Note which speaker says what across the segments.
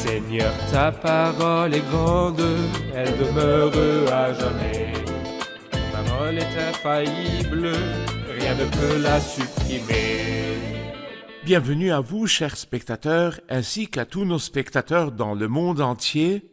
Speaker 1: Seigneur, ta parole est grande, elle demeure à jamais. Ta parole est infaillible, rien ne peut la supprimer.
Speaker 2: Bienvenue à vous, chers spectateurs, ainsi qu'à tous nos spectateurs dans le monde entier,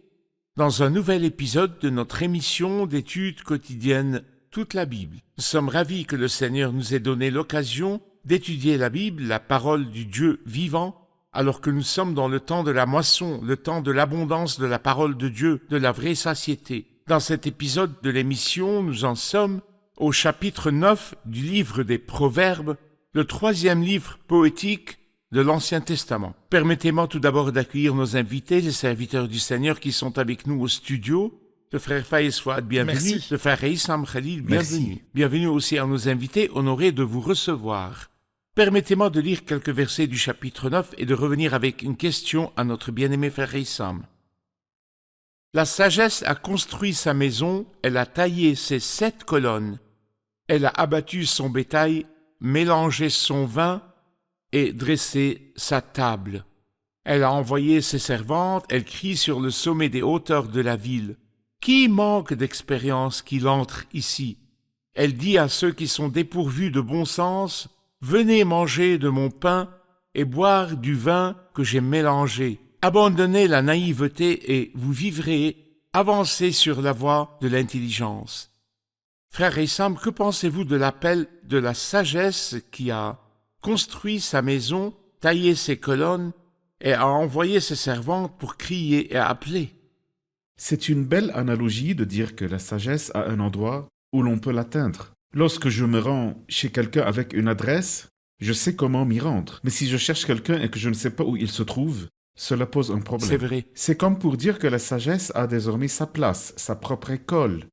Speaker 2: dans un nouvel épisode de notre émission d'études quotidiennes Toute la Bible. Nous sommes ravis que le Seigneur nous ait donné l'occasion d'étudier la Bible, la parole du Dieu vivant, alors que nous sommes dans le temps de la moisson, le temps de l'abondance de la parole de Dieu, de la vraie satiété. Dans cet épisode de l'émission, nous en sommes au chapitre 9 du livre des Proverbes, le troisième livre poétique de l'Ancien Testament. Permettez-moi tout d'abord d'accueillir nos invités, les serviteurs du Seigneur qui sont avec nous au studio. Le frère Faiz Fouad, bienvenue.
Speaker 3: Merci.
Speaker 2: Le frère Issam Khalil, bienvenue.
Speaker 3: Merci.
Speaker 2: Bienvenue aussi à nos invités, honorés de vous recevoir. Permettez-moi de lire quelques versets du chapitre 9 et de revenir avec une question à notre bien-aimé frère Issam. La sagesse a construit sa maison, elle a taillé ses 7 colonnes, elle a abattu son bétail, mélangé son vin et dressé sa table. Elle a envoyé ses servantes, elle crie sur le sommet des hauteurs de la ville. Qui manque d'expérience qu'il entre ici? Elle dit à ceux qui sont dépourvus de bon sens, venez manger de mon pain et boire du vin que j'ai mélangé. Abandonnez la naïveté et vous vivrez, avancez sur la voie de l'intelligence. Frère Issam, que pensez-vous de l'appel de la sagesse qui a construit sa maison, taillé ses colonnes et a envoyé ses servantes pour crier et appeler?
Speaker 3: C'est une belle analogie de dire que la sagesse a un endroit où l'on peut l'atteindre. Lorsque je me rends chez quelqu'un avec une adresse, je sais comment m'y rendre. Mais si je cherche quelqu'un et que je ne sais pas où il se trouve, cela pose un problème.
Speaker 2: C'est vrai.
Speaker 3: C'est comme pour dire que la sagesse a désormais sa place, sa propre école,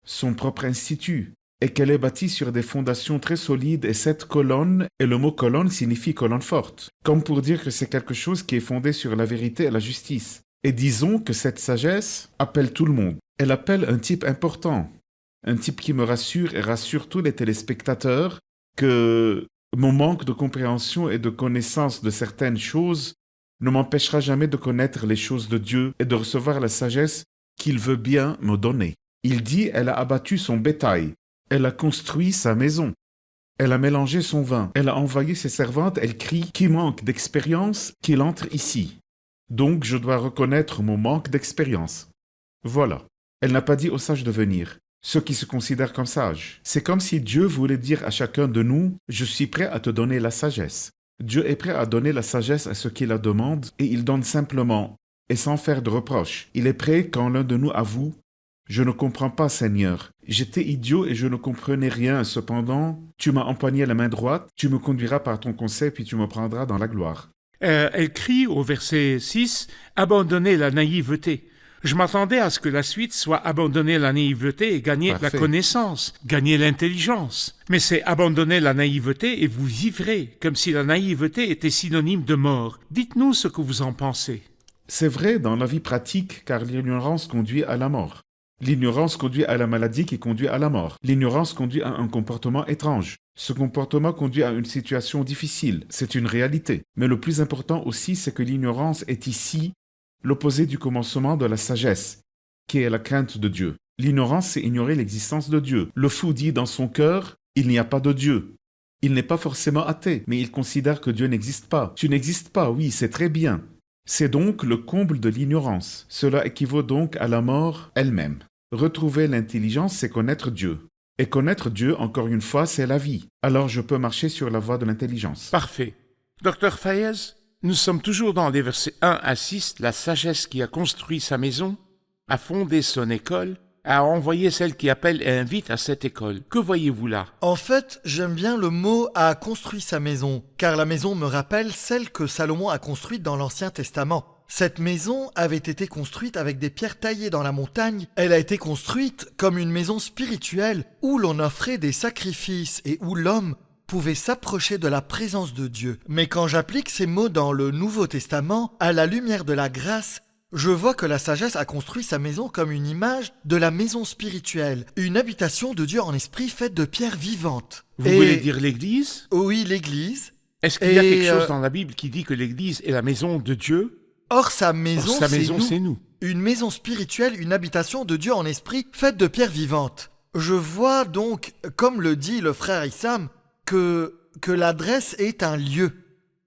Speaker 3: son propre institut, et qu'elle est bâtie sur des fondations très solides et 7 colonnes, et le mot colonne signifie colonne forte. Comme pour dire que c'est quelque chose qui est fondé sur la vérité et la justice. Et disons que cette sagesse appelle tout le monde. Elle appelle un type important. Un type qui me rassure et rassure tous les téléspectateurs que mon manque de compréhension et de connaissance de certaines choses ne m'empêchera jamais de connaître les choses de Dieu et de recevoir la sagesse qu'il veut bien me donner. Il dit, elle a abattu son bétail, elle a construit sa maison, elle a mélangé son vin, elle a envoyé ses servantes, elle crie, qui manque d'expérience, qu'il entre ici. Donc je dois reconnaître mon manque d'expérience. Voilà. Elle n'a pas dit aux sages de venir. Ceux qui se considèrent comme sages. C'est comme si Dieu voulait dire à chacun de nous, je suis prêt à te donner la sagesse. Dieu est prêt à donner la sagesse à ceux qui la demandent et il donne simplement et sans faire de reproches. Il est prêt quand l'un de nous avoue, je ne comprends pas Seigneur. J'étais idiot et je ne comprenais rien. Cependant, tu m'as empoigné la main droite, tu me conduiras par ton conseil puis tu me prendras dans la gloire.
Speaker 2: Elle crie au verset 6, « Abandonnez la naïveté ». Je m'attendais à ce que la suite soit abandonner la naïveté et gagner
Speaker 3: Parfait.
Speaker 2: la connaissance, gagner l'intelligence. Mais c'est abandonner la naïveté et vous vivrez, comme si la naïveté était synonyme de mort. Dites-nous ce que vous en pensez.
Speaker 3: C'est vrai dans la vie pratique car l'ignorance conduit à la mort. L'ignorance conduit à la maladie qui conduit à la mort. L'ignorance conduit à un comportement étrange. Ce comportement conduit à une situation difficile. C'est une réalité. Mais le plus important aussi, c'est que l'ignorance est ici l'opposé du commencement de la sagesse, qui est la crainte de Dieu. L'ignorance, c'est ignorer l'existence de Dieu. Le fou dit dans son cœur, il n'y a pas de Dieu. Il n'est pas forcément athée, mais il considère que Dieu n'existe pas. Tu n'existes pas, oui, c'est très bien. C'est donc le comble de l'ignorance. Cela équivaut donc à la mort elle-même. Retrouver l'intelligence, c'est connaître Dieu. Et connaître Dieu, encore une fois, c'est la vie. Alors je peux marcher sur la voie de l'intelligence.
Speaker 2: Parfait. Docteur Fayez, nous sommes toujours dans les versets 1 à 6. La sagesse qui a construit sa maison, a fondé son école, a envoyé celle qui appelle et invite à cette école. Que voyez-vous là?
Speaker 4: En fait, j'aime bien le mot « a construit sa maison », car la maison me rappelle celle que Salomon a construite dans l'Ancien Testament. Cette maison avait été construite avec des pierres taillées dans la montagne. Elle a été construite comme une maison spirituelle où l'on offrait des sacrifices et où l'homme pouvait s'approcher de la présence de Dieu. Mais quand j'applique ces mots dans le Nouveau Testament, à la lumière de la grâce, je vois que la sagesse a construit sa maison comme une image de la maison spirituelle, une habitation de Dieu en esprit faite de pierres vivantes.
Speaker 2: Vous voulez dire l'Église?
Speaker 4: Oui, l'Église.
Speaker 2: Est-ce qu'il y a
Speaker 4: Et,
Speaker 2: quelque chose dans la Bible qui dit que l'Église est la maison de Dieu?
Speaker 4: Or sa maison,
Speaker 2: Or, sa maison,
Speaker 4: c'est
Speaker 2: c'est
Speaker 4: nous.
Speaker 2: nous.
Speaker 4: Une maison spirituelle, une habitation de Dieu en esprit, faite de pierres vivantes. Je vois donc, comme le dit le frère Issam, que l'adresse est un lieu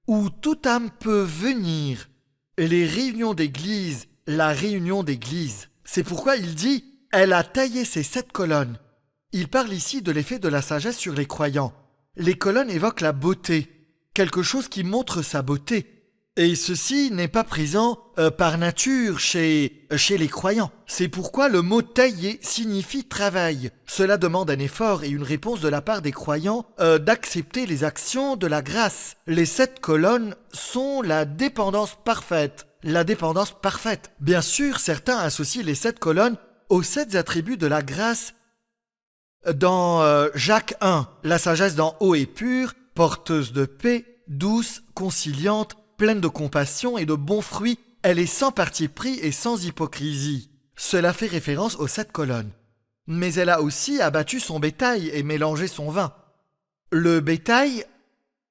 Speaker 4: où toute âme peut venir. Et les réunions d'église, la réunion d'église. C'est pourquoi il dit « Elle a taillé ses 7 colonnes ». Il parle ici de l'effet de la sagesse sur les croyants. Les colonnes évoquent la beauté, quelque chose qui montre sa beauté. Et ceci n'est pas présent par nature chez les croyants. C'est pourquoi le mot « tailler » signifie « travail ». Cela demande un effort et une réponse de la part des croyants d'accepter les actions de la grâce. Les 7 colonnes sont la dépendance parfaite. La dépendance parfaite. Bien sûr, certains associent les 7 colonnes aux 7 attributs de la grâce dans Jacques 1. La sagesse d'en haut est pure, porteuse de paix, douce, conciliante, pleine de compassion et de bons fruits, elle est sans parti pris et sans hypocrisie. Cela fait référence aux 7 colonnes. Mais elle a aussi abattu son bétail et mélangé son vin. Le bétail,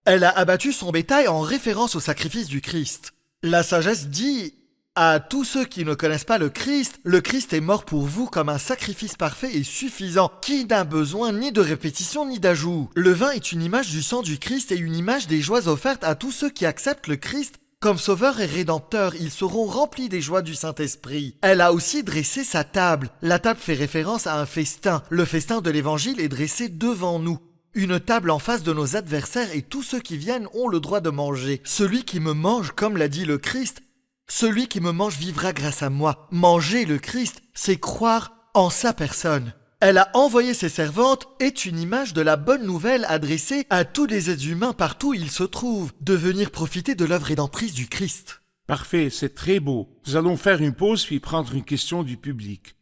Speaker 4: elle a abattu son bétail en référence au sacrifice du Christ. La sagesse dit à tous ceux qui ne connaissent pas le Christ est mort pour vous comme un sacrifice parfait et suffisant, qui n'a besoin ni de répétition ni d'ajout. Le vin est une image du sang du Christ et une image des joies offertes à tous ceux qui acceptent le Christ comme sauveur et rédempteur. Ils seront remplis des joies du Saint-Esprit. Elle a aussi dressé sa table. La table fait référence à un festin. Le festin de l'Évangile est dressé devant nous. Une table en face de nos adversaires et tous ceux qui viennent ont le droit de manger. Celui qui me mange, comme l'a dit le Christ, celui qui me mange vivra grâce à moi. Manger le Christ, c'est croire en sa personne. Elle a envoyé ses servantes est une image de la bonne nouvelle adressée à tous les êtres humains partout où ils se trouvent, de venir profiter de l'œuvre rédemptrice du Christ.
Speaker 2: Parfait, c'est très beau. Nous allons faire une pause puis prendre une question du public.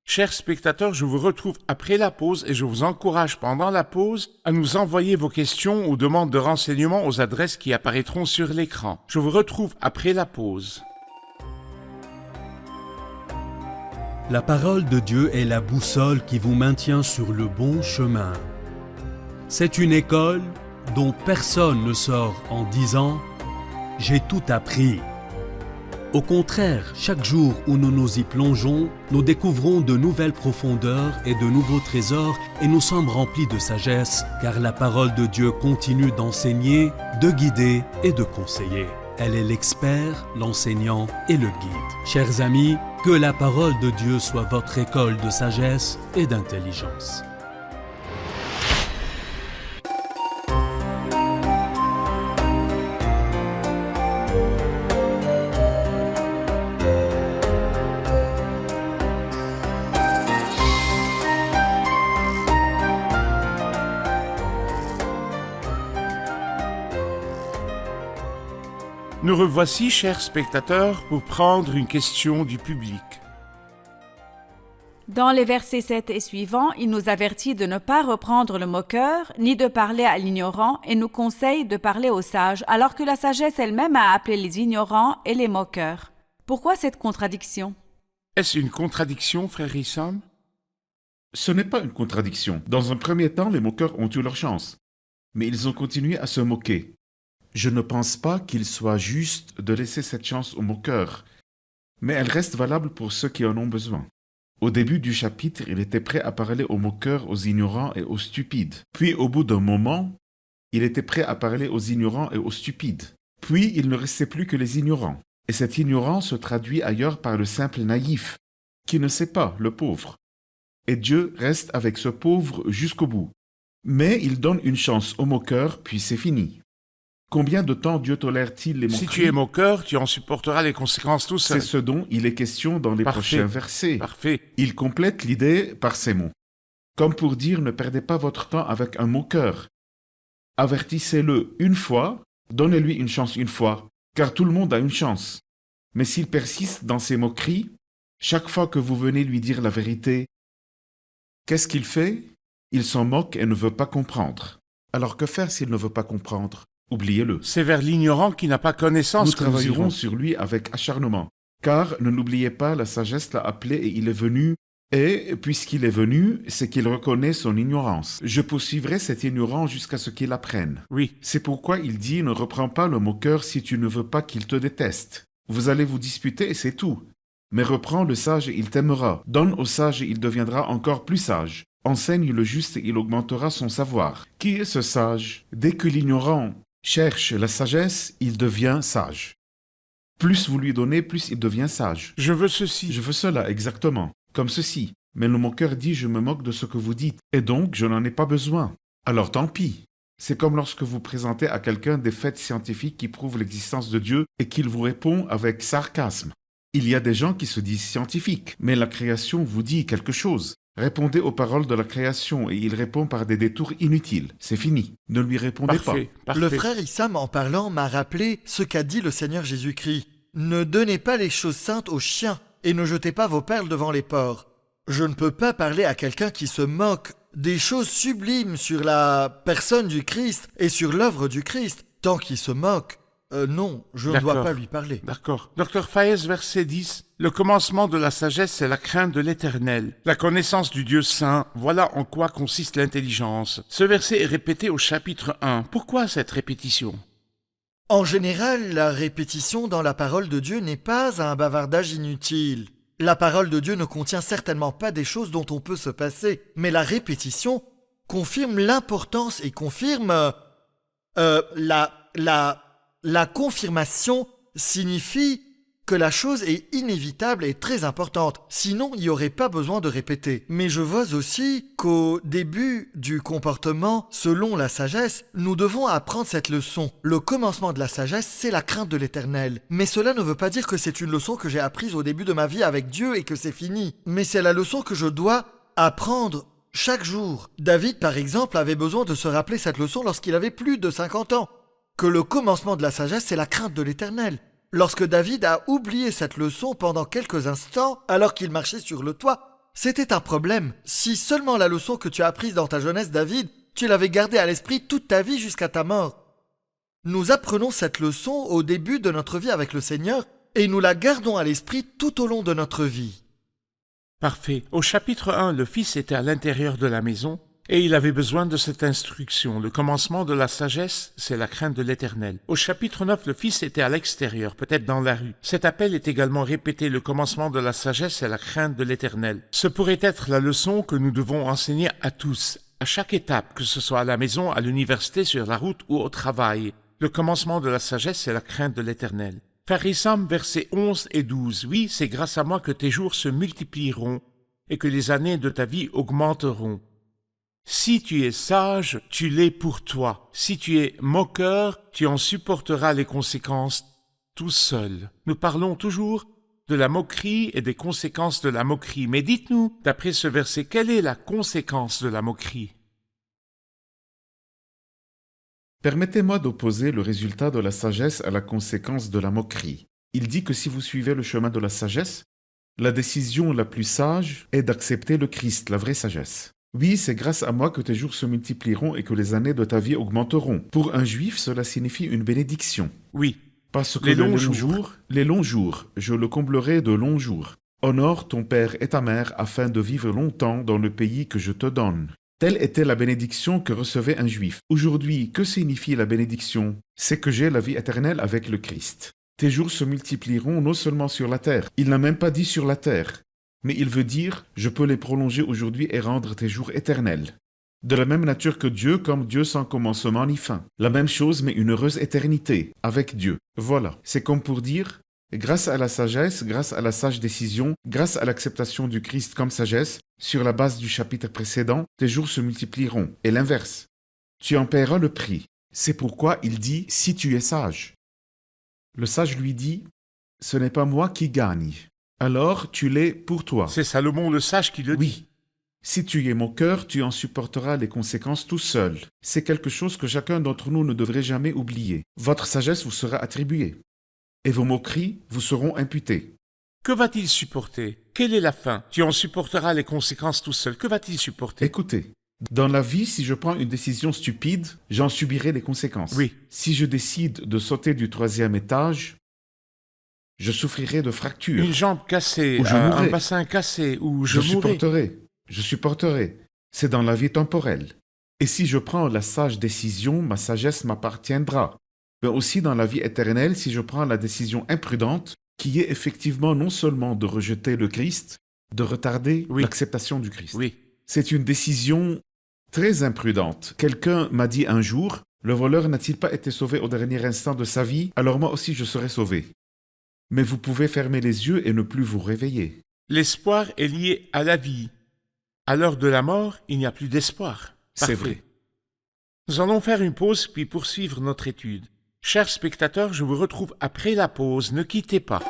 Speaker 2: Chers spectateurs, je vous retrouve après la pause et je vous encourage pendant la pause à nous envoyer vos questions ou demandes de renseignements aux adresses qui apparaîtront sur l'écran. Je vous retrouve après la pause.
Speaker 5: La parole de Dieu est la boussole qui vous maintient sur le bon chemin. C'est une école dont personne ne sort en disant « J'ai tout appris ». Au contraire, chaque jour où nous nous y plongeons, nous découvrons de nouvelles profondeurs et de nouveaux trésors et nous sommes remplis de sagesse car la parole de Dieu continue d'enseigner, de guider et de conseiller. Elle est l'expert, l'enseignant et le guide. Chers amis, que la parole de Dieu soit votre école de sagesse et d'intelligence.
Speaker 2: Nous revoici, chers spectateurs, pour prendre une question du public.
Speaker 6: Dans les versets 7 et suivants, il nous avertit de ne pas reprendre le moqueur, ni de parler à l'ignorant, et nous conseille de parler aux sages, alors que la sagesse elle-même a appelé les ignorants et les moqueurs. Pourquoi cette contradiction?
Speaker 2: Est-ce une contradiction, frère Issam?
Speaker 3: Ce n'est pas une contradiction. Dans un premier temps, les moqueurs ont eu leur chance. Mais ils ont continué à se moquer. Je ne pense pas qu'il soit juste de laisser cette chance aux moqueurs, mais elle reste valable pour ceux qui en ont besoin. Au début du chapitre, il était prêt à parler aux moqueurs, aux ignorants et aux stupides. Puis, au bout d'un moment, il était prêt à parler aux ignorants et aux stupides. Puis, il ne restait plus que les ignorants. Et cet ignorant se traduit ailleurs par le simple naïf, qui ne sait pas, le pauvre. Et Dieu reste avec ce pauvre jusqu'au bout. Mais il donne une chance aux moqueurs, puis c'est fini. Combien de temps Dieu tolère-t-il les moqueries?
Speaker 2: Si tu es moqueur, tu en supporteras les conséquences tout seul.
Speaker 3: C'est ce dont il est question dans les prochains versets.
Speaker 2: Parfait.
Speaker 3: Il complète l'idée par ces mots. Comme pour dire, ne perdez pas votre temps avec un moqueur. Avertissez-le une fois, donnez-lui une chance une fois, car tout le monde a une chance. Mais s'il persiste dans ses moqueries, chaque fois que vous venez lui dire la vérité, qu'est-ce qu'il fait? Il s'en moque et ne veut pas comprendre. Alors que faire s'il ne veut pas comprendre? Oubliez-le.
Speaker 2: C'est vers l'ignorant qui n'a pas connaissance
Speaker 3: Nous
Speaker 2: que nous
Speaker 3: travaillerons
Speaker 2: irons.
Speaker 3: sur lui avec acharnement. Car, ne l'oubliez pas, la sagesse l'a appelé et il est venu. Et, puisqu'il est venu, c'est qu'il reconnaît son ignorance. Je poursuivrai cet ignorant jusqu'à ce qu'il apprenne.
Speaker 2: Oui.
Speaker 3: C'est pourquoi il dit, ne reprends pas le moqueur si tu ne veux pas qu'il te déteste. Vous allez vous disputer et c'est tout. Mais reprends le sage et il t'aimera. Donne au sage et il deviendra encore plus sage. Enseigne le juste et il augmentera son savoir. Qui est ce sage? Dès que l'ignorant cherche la sagesse, il devient sage. Plus vous lui donnez, plus il devient sage.
Speaker 2: Je veux ceci.
Speaker 3: Je veux cela, exactement. Comme ceci. Mais le moqueur dit, je me moque de ce que vous dites. Et donc, je n'en ai pas besoin. Alors tant pis. C'est comme lorsque vous présentez à quelqu'un des faits scientifiques qui prouvent l'existence de Dieu et qu'il vous répond avec sarcasme. Il y a des gens qui se disent scientifiques, mais la création vous dit quelque chose. Répondez aux paroles de la création et il répond par des détours inutiles. C'est fini. Ne lui répondez
Speaker 2: Parfait,
Speaker 3: pas.
Speaker 2: parfait.
Speaker 4: Le frère Issam, en parlant, m'a rappelé ce qu'a dit le Seigneur Jésus-Christ. Ne donnez pas les choses saintes aux chiens et ne jetez pas vos perles devant les porcs. Je ne peux pas parler à quelqu'un qui se moque des choses sublimes sur la personne du Christ et sur l'œuvre du Christ. Tant qu'il se moque, non, je ne dois
Speaker 2: D'accord.
Speaker 4: pas lui parler.
Speaker 2: D'accord. Docteur Faez, verset 10. Le commencement de la sagesse, c'est la crainte de l'Éternel. La connaissance du Dieu saint, voilà en quoi consiste l'intelligence. Ce verset est répété au chapitre 1. Pourquoi cette répétition?
Speaker 4: En général, la répétition dans la parole de Dieu n'est pas un bavardage inutile. La parole de Dieu ne contient certainement pas des choses dont on peut se passer, mais la répétition confirme l'importance et confirme la confirmation signifie que la chose est inévitable et très importante. Sinon, il n'y aurait pas besoin de répéter. Mais je vois aussi qu'au début du comportement, selon la sagesse, nous devons apprendre cette leçon. Le commencement de la sagesse, c'est la crainte de l'Éternel. Mais cela ne veut pas dire que c'est une leçon que j'ai apprise au début de ma vie avec Dieu et que c'est fini. Mais c'est la leçon que je dois apprendre chaque jour. David, par exemple, avait besoin de se rappeler cette leçon lorsqu'il avait plus de 50 ans. Que le commencement de la sagesse, c'est la crainte de l'Éternel. Lorsque David a oublié cette leçon pendant quelques instants, alors qu'il marchait sur le toit, c'était un problème. Si seulement la leçon que tu as apprise dans ta jeunesse, David, tu l'avais gardée à l'esprit toute ta vie jusqu'à ta mort. Nous apprenons cette leçon au début de notre vie avec le Seigneur et nous la gardons à l'esprit tout au long de notre vie.
Speaker 2: Parfait. Au chapitre 1, le fils était à l'intérieur de la maison et il avait besoin de cette instruction. Le commencement de la sagesse, c'est la crainte de l'Éternel. Au chapitre 9, le fils était à l'extérieur, peut-être dans la rue. Cet appel est également répété. Le commencement de la sagesse, c'est la crainte de l'Éternel. Ce pourrait être la leçon que nous devons enseigner à tous, à chaque étape, que ce soit à la maison, à l'université, sur la route ou au travail. Le commencement de la sagesse, c'est la crainte de l'Éternel. Frère Issam, versets 11 et 12. Oui, c'est grâce à moi que tes jours se multiplieront et que les années de ta vie augmenteront. Si tu es sage, tu l'es pour toi. Si tu es moqueur, tu en supporteras les conséquences tout seul. Nous parlons toujours de la moquerie et des conséquences de la moquerie. Mais dites-nous, d'après ce verset, quelle est la conséquence de la moquerie?
Speaker 3: Permettez-moi d'opposer le résultat de la sagesse à la conséquence de la moquerie. Il dit que si vous suivez le chemin de la sagesse, la décision la plus sage est d'accepter le Christ, la vraie sagesse. Oui, c'est grâce à moi que tes jours se multiplieront et que les années de ta vie augmenteront. Pour un juif, cela signifie une bénédiction.
Speaker 2: Oui.
Speaker 3: Parce que
Speaker 2: Les longs jours.
Speaker 3: les longs jours, je le comblerai de longs jours. Honore ton père et ta mère afin de vivre longtemps dans le pays que je te donne. Telle était la bénédiction que recevait un juif. Aujourd'hui, que signifie la bénédiction? C'est que j'ai la vie éternelle avec le Christ. Tes jours se multiplieront non seulement sur la terre, il n'a même pas dit sur la terre, mais il veut dire, je peux les prolonger aujourd'hui et rendre tes jours éternels. De la même nature que Dieu, comme Dieu sans commencement ni fin. La même chose, mais une heureuse éternité, avec Dieu. Voilà, c'est comme pour dire, grâce à la sagesse, grâce à la sage décision, grâce à l'acceptation du Christ comme sagesse, sur la base du chapitre précédent, tes jours se multiplieront. Et l'inverse. Tu en paieras le prix. C'est pourquoi il dit, si tu es sage. Le sage lui dit, ce n'est pas moi qui gagne. Alors tu l'es pour toi.
Speaker 2: C'est Salomon le sage qui le dit.
Speaker 3: Oui. Si tu es moqueur, tu en supporteras les conséquences tout seul. C'est quelque chose que chacun d'entre nous ne devrait jamais oublier. Votre sagesse vous sera attribuée. Et vos moqueries vous seront imputées.
Speaker 2: Que va-t-il supporter? Quelle est la fin? Tu en supporteras les conséquences tout seul. Que va-t-il supporter?
Speaker 3: Écoutez, dans la vie, si je prends une décision stupide, j'en subirai les conséquences.
Speaker 2: Oui.
Speaker 3: Si je décide de sauter du 3e étage, je souffrirai de fractures.
Speaker 2: Une jambe cassée,
Speaker 3: Ou je
Speaker 2: un
Speaker 3: mourrai.
Speaker 2: bassin cassé, ou je mourrai.
Speaker 3: Je supporterai. C'est dans la vie temporelle. Et si je prends la sage décision, ma sagesse m'appartiendra. mais aussi dans la vie éternelle si je prends la décision imprudente qui est effectivement non seulement de rejeter le Christ, de retarder
Speaker 2: Oui.
Speaker 3: l'acceptation du Christ.
Speaker 2: Oui.
Speaker 3: C'est une décision très imprudente. Quelqu'un m'a dit un jour, le voleur n'a-t-il pas été sauvé au dernier instant de sa vie, alors moi aussi je serai sauvé. Mais vous pouvez fermer les yeux et ne plus vous réveiller.
Speaker 2: L'espoir est lié à la vie. À l'heure de la mort, il n'y a plus d'espoir.
Speaker 3: C'est
Speaker 2: Parfait.
Speaker 3: vrai.
Speaker 2: Nous allons faire une pause puis poursuivre notre étude. Chers spectateurs, je vous retrouve après la pause. Ne quittez pas.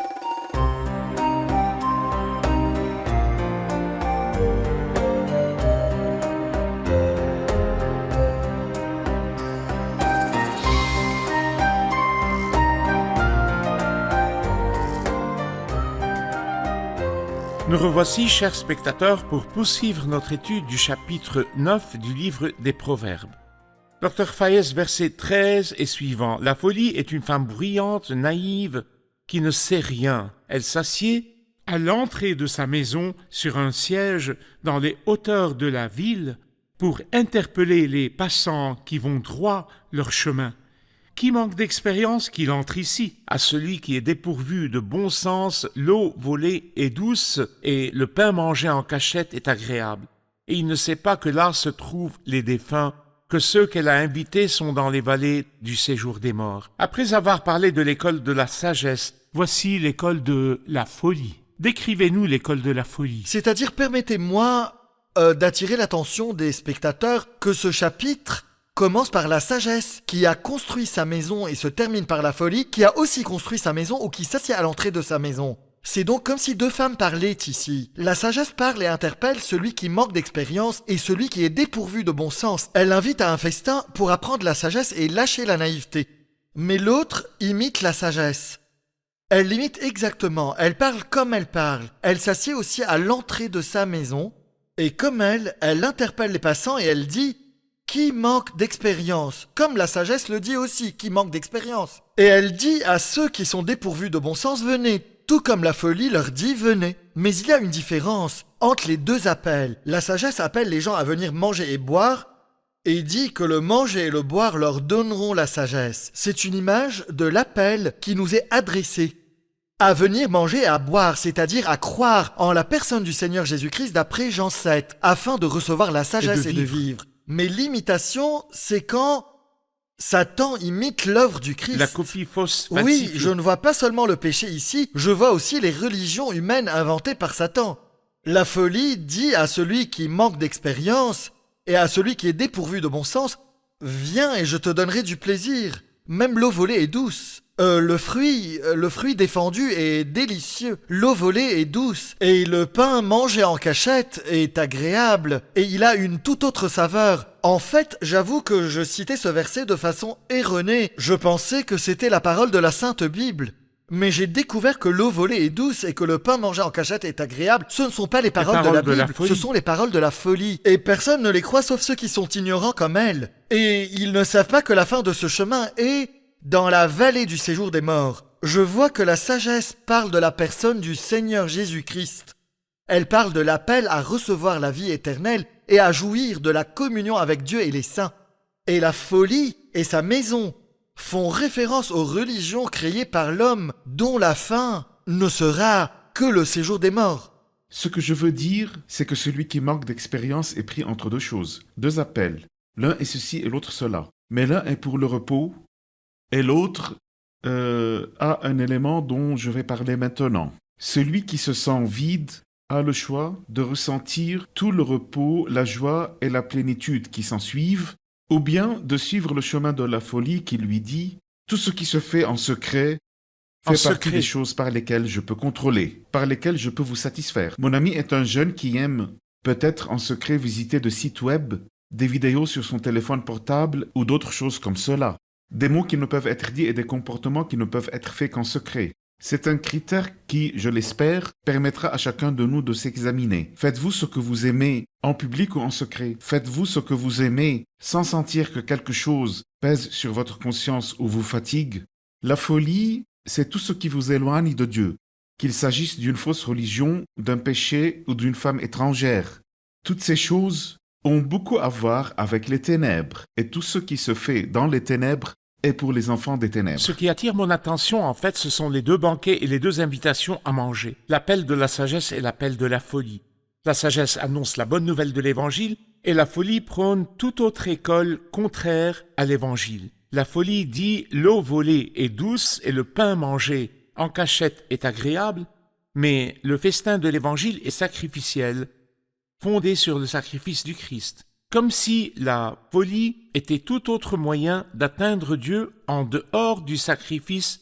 Speaker 2: Nous revoici, chers spectateurs, pour poursuivre notre étude du chapitre 9 du livre des Proverbes. Dr Fayez, verset 13 et suivant. La folie est une femme bruyante, naïve, qui ne sait rien. Elle s'assied à l'entrée de sa maison sur un siège dans les hauteurs de la ville pour interpeller les passants qui vont droit leur chemin. Qui manque d'expérience qu'il entre ici? À celui qui est dépourvu de bon sens, l'eau volée est douce et le pain mangé en cachette est agréable. Et il ne sait pas que là se trouvent les défunts, que ceux qu'elle a invités sont dans les vallées du séjour des morts. Après avoir parlé de l'école de la sagesse, voici l'école de la folie. Décrivez-nous l'école de la folie.
Speaker 4: C'est-à-dire, permettez-moi d'attirer l'attention des spectateurs que ce chapitre commence par la sagesse, qui a construit sa maison, et se termine par la folie, qui a aussi construit sa maison ou qui s'assied à l'entrée de sa maison. C'est donc comme si deux femmes parlaient ici. La sagesse parle et interpelle celui qui manque d'expérience et celui qui est dépourvu de bon sens. Elle l'invite à un festin pour apprendre la sagesse et lâcher la naïveté. Mais l'autre imite la sagesse. Elle l'imite exactement, elle parle comme elle parle. Elle s'assied aussi à l'entrée de sa maison, et comme elle interpelle les passants et elle dit « Qui manque d'expérience ?» Comme la sagesse le dit aussi, qui manque d'expérience. Et elle dit à ceux qui sont dépourvus de bon sens « Venez », tout comme la folie leur dit « Venez ». Mais il y a une différence entre les deux appels. La sagesse appelle les gens à venir manger et boire, et dit que le manger et le boire leur donneront la sagesse. C'est une image de l'appel qui nous est adressé. À venir manger et à boire, c'est-à-dire à croire en la personne du Seigneur Jésus-Christ d'après Jean 7, afin de recevoir la sagesse et de vivre. Mais l'imitation, c'est quand Satan imite l'œuvre du Christ.
Speaker 2: La copie fausse
Speaker 4: Oui,
Speaker 2: falsifiée.
Speaker 4: je ne vois pas seulement le péché ici, je vois aussi les religions humaines inventées par Satan. La folie dit à celui qui manque d'expérience et à celui qui est dépourvu de bon sens, « Viens et je te donnerai du plaisir. Même l'eau volée est douce. Le fruit défendu est délicieux. L'eau volée est douce. Et le pain mangé en cachette est agréable. Et il a une toute autre saveur. » En fait, j'avoue que je citais ce verset de façon erronée. Je pensais que c'était la parole de la Sainte Bible. Mais j'ai découvert que l'eau volée est douce et que le pain mangé en cachette est agréable. Ce ne sont pas les paroles de la Bible, ce sont les paroles de la folie. Et personne ne les croit sauf ceux qui sont ignorants comme elle. Et ils ne savent pas que la fin de ce chemin est dans la vallée du séjour des morts. Je vois que la sagesse parle de la personne du Seigneur Jésus-Christ. Elle parle de l'appel à recevoir la vie éternelle et à jouir de la communion avec Dieu et les saints. Et la folie et sa maison font référence aux religions créées par l'homme, dont la fin ne sera que le séjour des morts.
Speaker 3: Ce que je veux dire, c'est que celui qui manque d'expérience est pris entre deux choses, deux appels. L'un est ceci et l'autre cela. Mais l'un est pour le repos et l'autre a un élément dont je vais parler maintenant. Celui qui se sent vide a le choix de ressentir tout le repos, la joie et la plénitude qui s'ensuivent, ou bien de suivre le chemin de la folie qui lui dit « Tout ce qui se fait en secret fait partie des choses par lesquelles je peux contrôler, par lesquelles je peux vous satisfaire. » Mon ami est un jeune qui aime peut-être en secret visiter de sites web, des vidéos sur son téléphone portable ou d'autres choses comme cela. Des mots qui ne peuvent être dits et des comportements qui ne peuvent être faits qu'en secret. C'est un critère qui, je l'espère, permettra à chacun de nous de s'examiner. Faites-vous ce que vous aimez en public ou en secret? Faites-vous ce que vous aimez sans sentir que quelque chose pèse sur votre conscience ou vous fatigue? La folie, c'est tout ce qui vous éloigne de Dieu, qu'il s'agisse d'une fausse religion, d'un péché ou d'une femme étrangère. Toutes ces choses ont beaucoup à voir avec les ténèbres, et tout ce qui se fait dans les ténèbres et pour les enfants des ténèbres.
Speaker 2: Ce qui attire mon attention, en fait, ce sont les deux banquets et les deux invitations à manger. L'appel de la sagesse et l'appel de la folie. La sagesse annonce la bonne nouvelle de l'Évangile et la folie prône toute autre école contraire à l'Évangile. La folie dit l'eau volée est douce et le pain mangé en cachette est agréable, mais le festin de l'Évangile est sacrificiel, fondé sur le sacrifice du Christ. Comme si la folie était tout autre moyen d'atteindre Dieu en dehors du sacrifice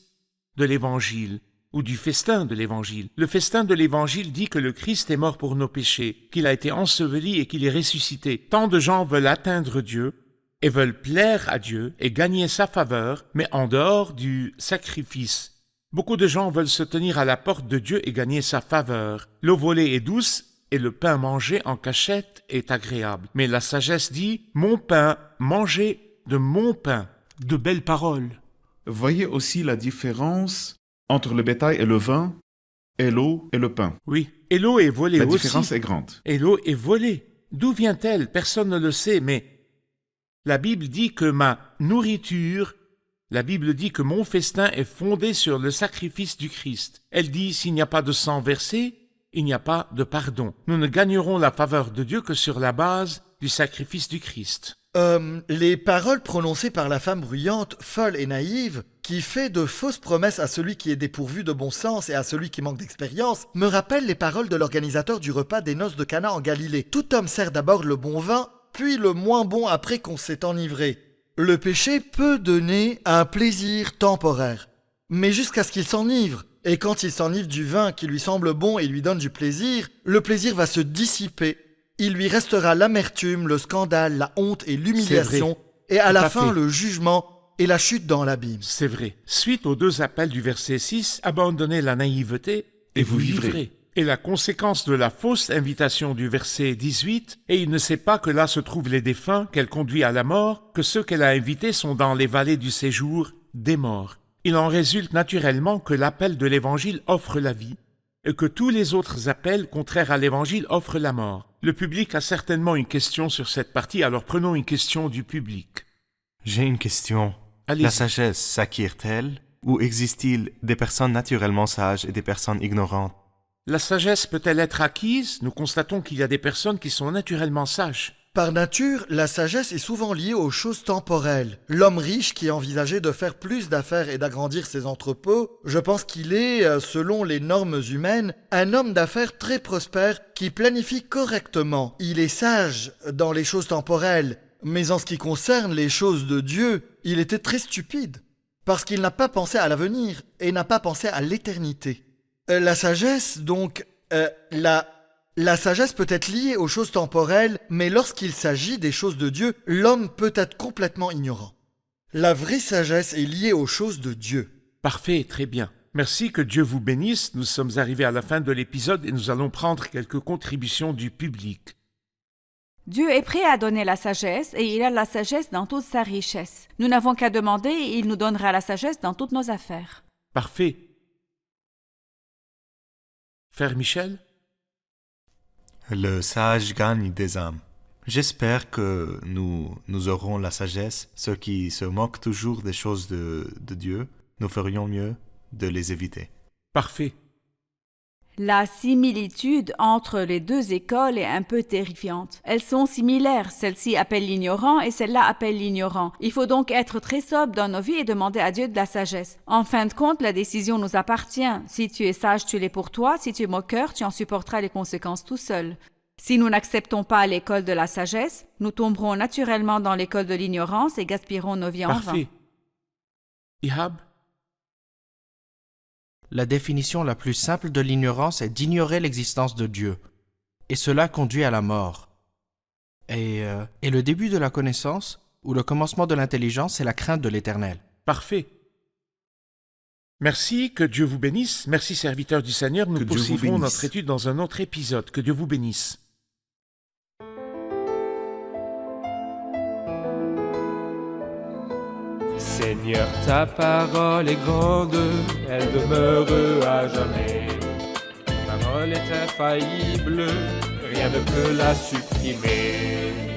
Speaker 2: de l'Évangile ou du festin de l'Évangile. Le festin de l'Évangile dit que le Christ est mort pour nos péchés, qu'il a été enseveli et qu'il est ressuscité. Tant de gens veulent atteindre Dieu et veulent plaire à Dieu et gagner sa faveur, mais en dehors du sacrifice. Beaucoup de gens veulent se tenir à la porte de Dieu et gagner sa faveur. L'eau volée est douce et le pain mangé en cachette est agréable. Mais la sagesse dit « Mon pain, mangez de mon pain ».
Speaker 1: De belles paroles.
Speaker 3: Voyez aussi la différence entre le bétail et le vin, et l'eau et le pain.
Speaker 2: Oui, et l'eau est volée
Speaker 3: La
Speaker 2: aussi.
Speaker 3: différence est grande.
Speaker 2: Et l'eau est volée. D'où vient-elle? Personne ne le sait, mais la Bible dit que ma nourriture, la Bible dit que mon festin est fondé sur le sacrifice du Christ. Elle dit, s'il n'y a pas de sang versé, il n'y a pas de pardon. Nous ne gagnerons la faveur de Dieu que sur la base du sacrifice du Christ.
Speaker 4: Les paroles prononcées par la femme bruyante, folle et naïve, qui fait de fausses promesses à celui qui est dépourvu de bon sens et à celui qui manque d'expérience, me rappellent les paroles de l'organisateur du repas des noces de Cana en Galilée. Tout homme sert d'abord le bon vin, puis le moins bon après qu'on s'est enivré. Le péché peut donner un plaisir temporaire, mais jusqu'à ce qu'il s'enivre. Et quand il s'enivre du vin qui lui semble bon et lui donne du plaisir, le plaisir va se dissiper. Il lui restera l'amertume, le scandale, la honte et l'humiliation, et à la fin le jugement et la chute dans l'abîme.
Speaker 2: C'est vrai. Suite aux deux appels du verset 6, abandonnez la naïveté et vous vivrez. Et la conséquence de la fausse invitation du verset 18, et il ne sait pas que là se trouvent les défunts qu'elle conduit à la mort, que ceux qu'elle a invités sont dans les vallées du séjour des morts. Il en résulte naturellement que l'appel de l'Évangile offre la vie, et que tous les autres appels contraires à l'Évangile offrent la mort. Le public a certainement une question sur cette partie, alors prenons une question du public.
Speaker 7: J'ai une question.
Speaker 2: Allez-y.
Speaker 7: La sagesse s'acquiert-elle ou existe-t-il des personnes naturellement sages et des personnes ignorantes?
Speaker 2: La sagesse peut-elle être acquise? Nous constatons qu'il y a des personnes qui sont naturellement sages.
Speaker 4: Par nature, la sagesse est souvent liée aux choses temporelles. L'homme riche qui envisageait de faire plus d'affaires et d'agrandir ses entrepôts, je pense qu'il est, selon les normes humaines, un homme d'affaires très prospère qui planifie correctement. Il est sage dans les choses temporelles, mais en ce qui concerne les choses de Dieu, il était très stupide, parce qu'il n'a pas pensé à l'avenir et n'a pas pensé à l'éternité. La sagesse, donc, La sagesse peut être liée aux choses temporelles, mais lorsqu'il s'agit des choses de Dieu, l'homme peut être complètement ignorant. La vraie sagesse est liée aux choses de Dieu.
Speaker 2: Parfait, très bien. Merci, que Dieu vous bénisse. Nous sommes arrivés à la fin de l'épisode et nous allons prendre quelques contributions du public.
Speaker 6: Dieu est prêt à donner la sagesse et il a la sagesse dans toute sa richesse. Nous n'avons qu'à demander et il nous donnera la sagesse dans toutes nos affaires.
Speaker 2: Parfait. Frère Michel?
Speaker 7: Le sage gagne des âmes. J'espère que nous aurons la sagesse. Ceux qui se moquent toujours des choses de Dieu, nous ferions mieux de les éviter.
Speaker 2: Parfait.
Speaker 6: La similitude entre les deux écoles est un peu terrifiante. Elles sont similaires, celle-ci appelle l'ignorant et celle-là appelle l'ignorant. Il faut donc être très sobre dans nos vies et demander à Dieu de la sagesse. En fin de compte, la décision nous appartient. Si tu es sage, tu l'es pour toi. Si tu es moqueur, tu en supporteras les conséquences tout seul. Si nous n'acceptons pas l'école de la sagesse, nous tomberons naturellement dans l'école de l'ignorance et gaspillerons nos vies en vain.
Speaker 2: Parfait. Ihab?
Speaker 8: La définition la plus simple de l'ignorance est d'ignorer l'existence de Dieu, et cela conduit à la mort. Et le début de la connaissance, ou le commencement de l'intelligence, c'est la crainte de l'Éternel.
Speaker 2: Parfait. Merci, que Dieu vous bénisse. Merci, serviteurs du Seigneur. Nous poursuivrons notre étude dans un autre épisode. Que Dieu vous bénisse.
Speaker 1: Seigneur, ta parole est grande, elle demeure à jamais. Ta parole est infaillible, rien ne peut la supprimer.